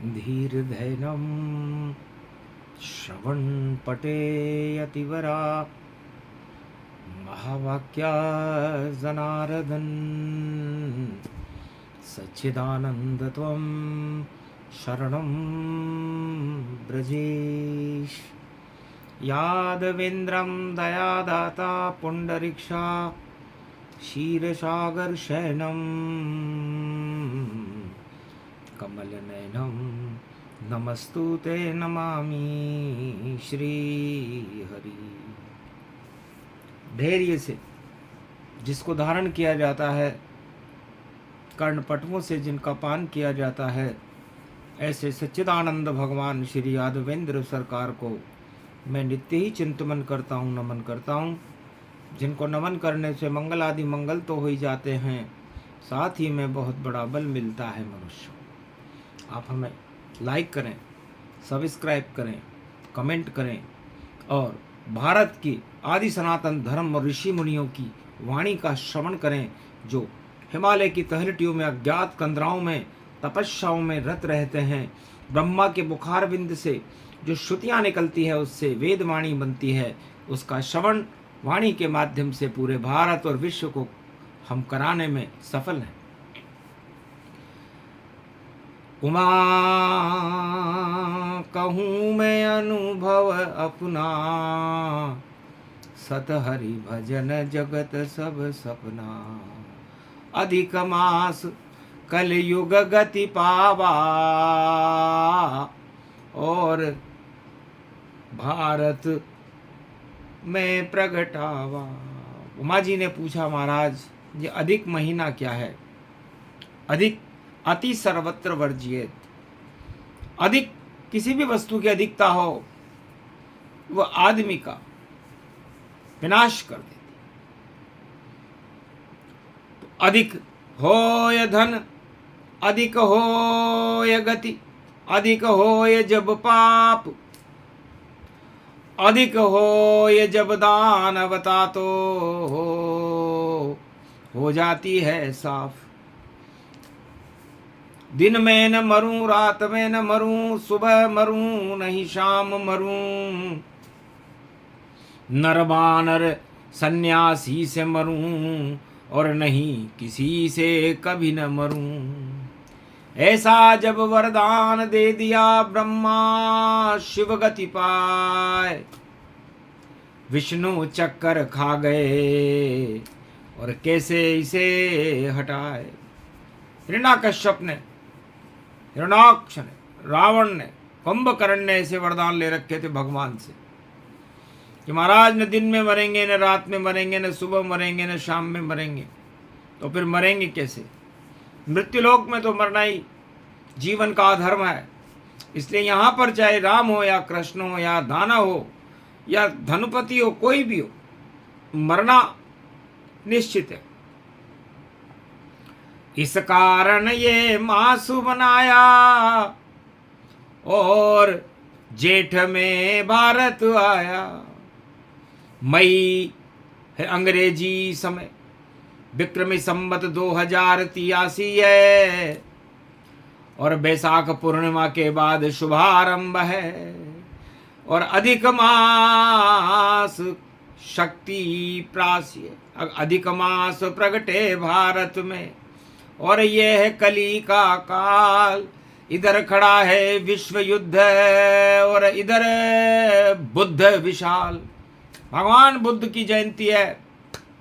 धीर्धैनं श्रवणपटेयतिवरा महावाक्या जनार्दन सच्चिदानन्दत्वं शरणं ब्रजेश। यादवेन्द्रं दयादाता पुण्डरीक्षा क्षीरसागरशयनं कमलनयनं नमस्तुते नमामि श्रीहरि। धैर्य से जिसको धारण किया जाता है, कर्णपटुओं से जिनका पान किया जाता है, ऐसे सच्चिदानंद भगवान श्री यादवेंद्र सरकार को मैं नित्य ही चिंतन करता हूँ, नमन करता हूँ। जिनको नमन करने से मंगल आदि मंगल तो हो ही जाते हैं, साथ ही में बहुत बड़ा बल मिलता है मनुष्य। आप हमें लाइक करें, सब्सक्राइब करें, कमेंट करें और भारत की आदि सनातन धर्म और ऋषि मुनियों की वाणी का श्रवण करें, जो हिमालय की तहलटियों में अज्ञात कंदराओं में तपस्याओं में रत रहते हैं। ब्रह्मा के बुखार बिंद से जो श्रुतियाँ निकलती है, उससे वेद वाणी बनती है। उसका श्रवण वाणी के माध्यम से पूरे भारत और विश्व को हम कराने में सफल हैं। उमा कहूँ मैं अनुभव अपना, सत हरि भजन जगत सब सपना। अधिक मास कल युग गति पावा, और भारत में प्रगटावा। उमा जी ने पूछा, महाराज ये अधिक महीना क्या है? अधिक अति सर्वत्र वर्जियेत। अधिक किसी भी वस्तु की अधिकता हो, वह आदमी का विनाश कर देती। तो अधिक होय धन, अधिक होय गति, अधिक होय जब पाप, अधिक होय जब दानवता, तो हो जाती है साफ। दिन में न मरूं, रात में न मरूं, सुबह मरूं नहीं शाम मरूं, नर बानर सन्यासी से मरूं और नहीं किसी से कभी न मरूं। ऐसा जब वरदान दे दिया ब्रह्मा, शिव गति पाए विष्णु चक्कर खा गए, और कैसे इसे हटाए। हिरण्याकश्यप ने, हिरण्याक्ष ने, रावण ने, कुंभकर्ण ने ऐसे वरदान ले रखे थे भगवान से कि महाराज न दिन में मरेंगे, न रात में मरेंगे, न सुबह मरेंगे, न शाम में मरेंगे। तो फिर मरेंगे कैसे? मृत्युलोक में तो मरना ही जीवन का धर्म है। इसलिए यहाँ पर चाहे राम हो या कृष्ण हो या दानव हो या धनुपति हो, कोई भी हो, मरना निश्चित है। इस कारण ये मासु बनाया, और जेठ में भारत आया। मई है अंग्रेजी समय, विक्रमी संवत 2083 है, और बैसाख पूर्णिमा के बाद शुभारंभ है। और अधिक मास शक्ति प्रास्य, अधिक मास प्रगटे भारत में, और यह है कली का काल। इधर खड़ा है विश्व युद्ध और इधर बुद्ध विशाल। भगवान बुद्ध की जयंती है,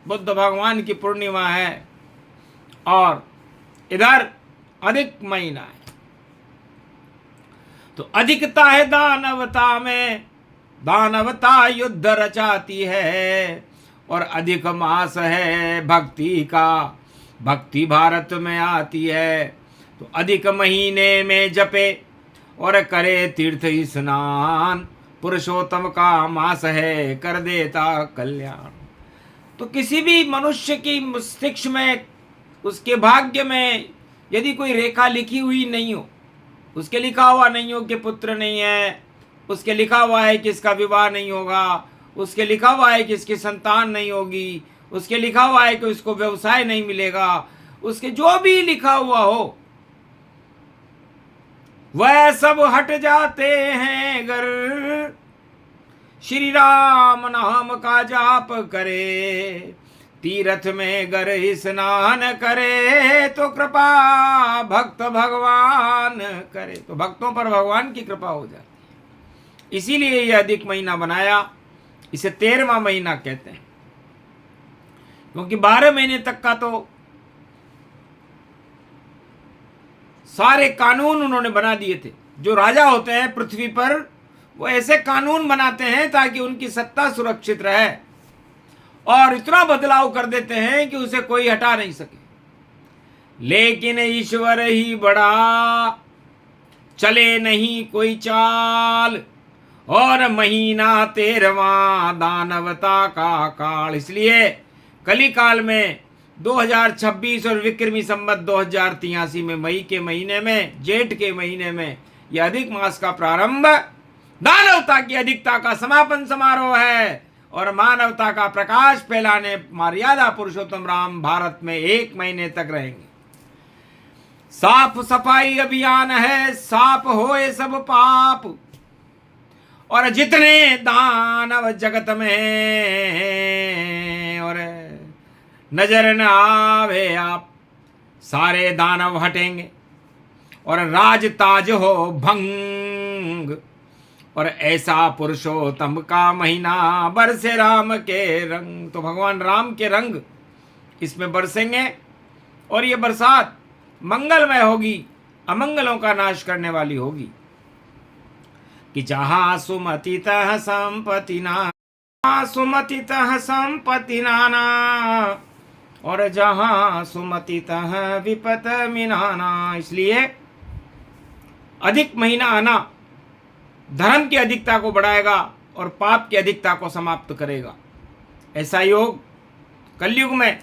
बुद्ध भगवान की पूर्णिमा है, और इधर अधिक महीना है। तो अधिकता है दानवता में, दानवता युद्ध रचाती है। और अधिक मास है भक्ति का, भक्ति भारत में आती है। तो अधिक महीने में जपे और करे तीर्थ स्नान, पुरुषोत्तम का मास है कर देता कल्याण। तो किसी भी मनुष्य की मस्तिष्क में, उसके भाग्य में यदि कोई रेखा लिखी हुई नहीं हो, उसके लिखा हुआ नहीं हो कि पुत्र नहीं है, उसके लिखा हुआ है कि इसका विवाह नहीं होगा, उसके लिखा हुआ है कि इसकी संतान नहीं होगी, उसके लिखा हुआ है कि उसको व्यवसाय नहीं मिलेगा, उसके जो भी लिखा हुआ हो, वह सब हट जाते हैं गर श्री राम नाम का जाप करे। तीर्थ में गर स्नान करे तो कृपा भक्त भगवान करे। तो भक्तों पर भगवान की कृपा हो जाती है। इसीलिए यह अधिक महीना बनाया, इसे 13वां महीना कहते हैं, क्योंकि 12 महीने तक का तो सारे कानून उन्होंने बना दिए थे। जो राजा होते हैं पृथ्वी पर, वो ऐसे कानून बनाते हैं ताकि उनकी सत्ता सुरक्षित रहे, और इतना बदलाव कर देते हैं कि उसे कोई हटा नहीं सके। लेकिन ईश्वर ही बड़ा, चले नहीं कोई चाल, और महीना 13वां दानवता का काल। इसलिए कली काल में 2026 और विक्रमी संवत 2083 में मई के महीने में, जेठ के महीने में यह अधिक मास का प्रारंभ दानवता की अधिकता का समापन समारोह है, और मानवता का प्रकाश फैलाने मर्यादा पुरुषोत्तम राम भारत में 1 महीने तक रहेंगे। साफ सफाई अभियान है, साफ होए सब पाप, और जितने दानव जगत में और नजर न आवे आप, सारे दानव हटेंगे, और राज ताज हो भंग, और ऐसा पुरुषोत्तम का महीना बरसे राम के रंग। तो भगवान राम के रंग इसमें बरसेंगे, और ये बरसात मंगलमय होगी, अमंगलों का नाश करने वाली होगी। कि जहाँ सुमति तह संपत्ति नाना, सुमति तह संपत्ति नाना, और जहाँ सुमति तह विपत मिनाना। इसलिए अधिक महीना आना धर्म की अधिकता को बढ़ाएगा और पाप की अधिकता को समाप्त करेगा। ऐसा योग कलयुग में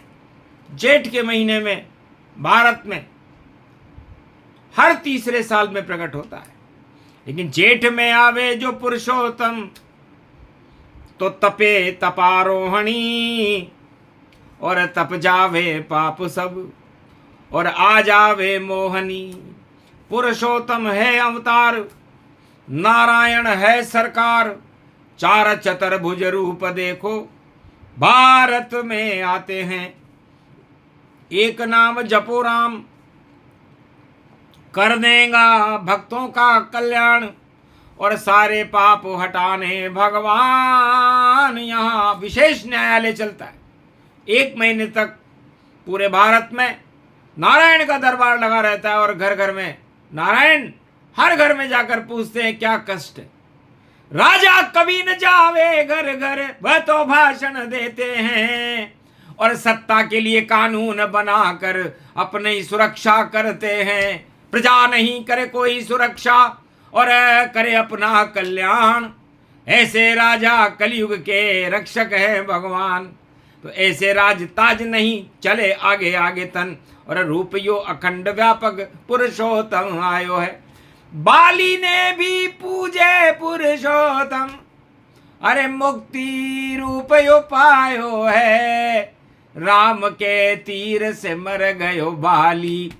जेठ के महीने में भारत में हर तीसरे साल में प्रकट होता है। लेकिन जेठ में आवे जो पुरुषोत्तम, तो तपे तपारोहणी, और तप जावे पाप सब, और आ जावे मोहनी। पुरुषोत्तम है अवतार, नारायण है सरकार, चार चतुर्भुज रूप देखो भारत में आते हैं। एक नाम जपो राम, कर देगा भक्तों का कल्याण, और सारे पाप हटाने भगवान। यहाँ विशेष न्यायालय चलता है। 1 महीने तक पूरे भारत में नारायण का दरबार लगा रहता है, और घर घर में नारायण हर घर में जाकर पूछते हैं क्या कष्ट है। राजा कभी न जावे घर घर, वह तो भाषण देते हैं, और सत्ता के लिए कानून बनाकर अपने ही सुरक्षा करते हैं। प्रजा नहीं करे कोई सुरक्षा, और करे अपना कल्याण। ऐसे राजा कलयुग के रक्षक है भगवान। तो ऐसे राज ताज नहीं, चले आगे आगे तन, और रूप यो अखंड व्यापक पुरुषोत्तम आयो है। बाली ने भी पूजे पुरुषोत्तम, अरे मुक्ति रूप यो पायो है। राम के तीर से मर गयो बाली,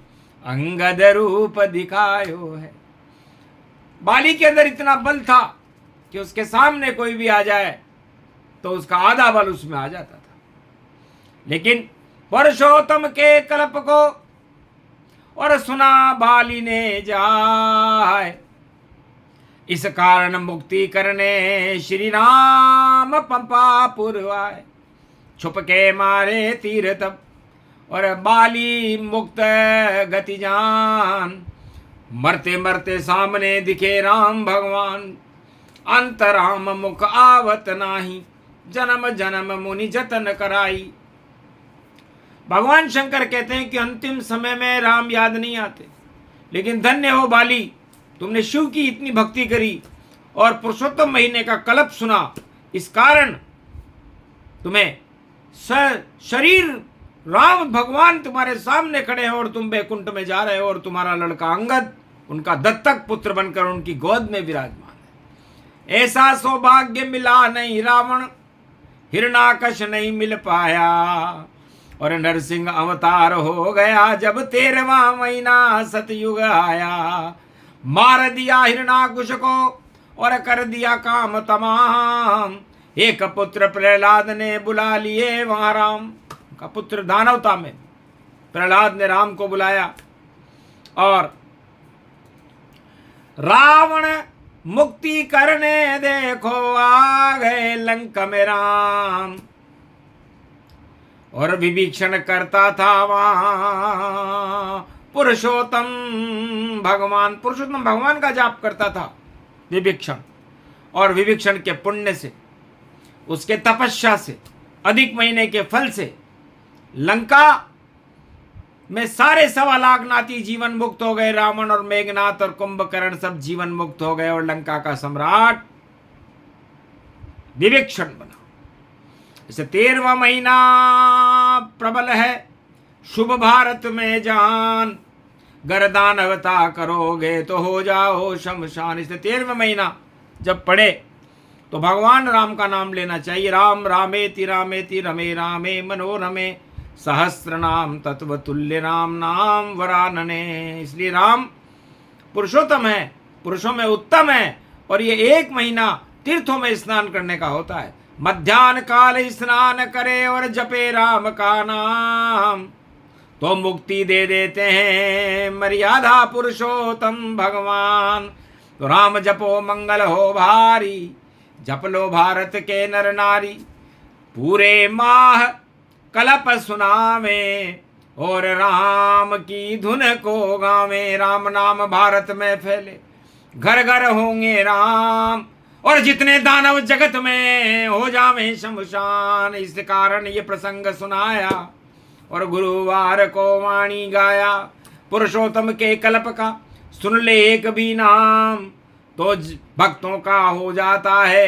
अंगद रूप दिखायो है। बाली के अंदर इतना बल था कि उसके सामने कोई भी आ जाए तो उसका आधा बल उसमें आ जाता था। लेकिन पुरुषोत्तम के कल्प को और सुना बाली ने जाय, इस कारण मुक्ति करने श्री राम पंपापुर आए। छुप के मारे तीर तब, और बाली मुक्त गति जान। मरते मरते सामने दिखे राम भगवान, अंतराम मुख आवत नाही, जन्म जन्म मुनि जतन कराई। भगवान शंकर कहते हैं कि अंतिम समय में राम याद नहीं आते, लेकिन धन्य हो बाली, तुमने शिव की इतनी भक्ति करी और पुरुषोत्तम महीने का कल्प सुना। इस कारण तुम्हें शरीर राम भगवान तुम्हारे सामने खड़े हैं, और तुम बैकुंठ में जा रहे हो, और तुम्हारा लड़का अंगद उनका दत्तक पुत्र बनकर उनकी गोद में विराजमान है। ऐसा सौभाग्य मिला नहीं रावण, हिरणाकश नहीं मिल पाया, और नरसिंह अवतार हो गया जब 13वां महीना सतयुग आया। मार दिया हिरणाकुश को और कर दिया काम तमाम। एक पुत्र प्रहलाद ने बुला लिए वहां राम का पुत्र दानवता में प्रहलाद ने राम को बुलाया और रावण मुक्ति करने देखो आ गए लंका में राम। और विभीषण करता था वहां पुरुषोत्तम भगवान का जाप करता था विभीषण। और विभीषण के पुण्य से, उसके तपस्या से, अधिक महीने के फल से लंका में सारे 1.25 लाख नाती जीवन मुक्त हो गए। रावण और मेघनाथ और कुंभकर्ण सब जीवन मुक्त हो गए और लंका का सम्राट विभीषण बना। इसे 13वां महीना प्रबल है, शुभ भारत में जान, गर दानवता करोगे तो हो जाओ शमशान। इसे 13वां महीना जब पढ़े तो भगवान राम का नाम लेना चाहिए। राम रामेति रामेति रमे रामे मनोरमे सहस्र नाम तत्व तुल्य राम नाम वरानने। इसलिए राम पुरुषोत्तम है, पुरुषों में उत्तम है। और ये 1 महीना तीर्थों में स्नान करने का होता है। मध्यान्ह काल स्नान करे और जपे राम का नाम तो मुक्ति दे देते हैं मर्यादा पुरुषोत्तम भगवान। तो राम जपो मंगल हो भारी, जप लो भारत के नर नारी। पूरे माह कलप सुनावे और राम की धुन को गावे। राम नाम भारत में फैले, घर घर होंगे राम, और जितने दानव जगत में हो जावे शमशान। इस कारण ये प्रसंग सुनाया और गुरुवार को वाणी गाया। पुरुषोत्तम के कल्प का सुन ले एक भी नाम तो भक्तों का हो जाता है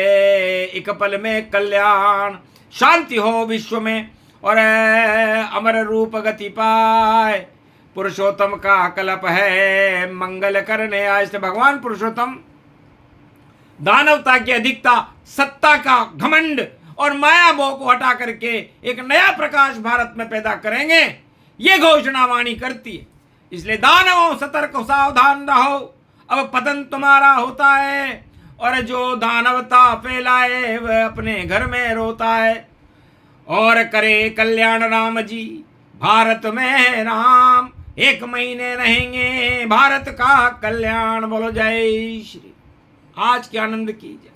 एक पल में कल्याण। शांति हो विश्व में और अमर रूप गति पाए। पुरुषोत्तम का कल्प है मंगल करने आए। भगवान पुरुषोत्तम दानवता की अधिकता, सत्ता का घमंड और माया मोह को हटा करके एक नया प्रकाश भारत में पैदा करेंगे, ये घोषणा वाणी करती है। इसलिए दानवों सतर्क सावधान रहो, अब पतन तुम्हारा होता है। और जो दानवता फैलाए वह अपने घर में रोता है। और करे कल्याण राम जी भारत में राम, 1 महीने रहेंगे भारत का कल्याण। बोलो जय श्री। आज के आनंद की जय।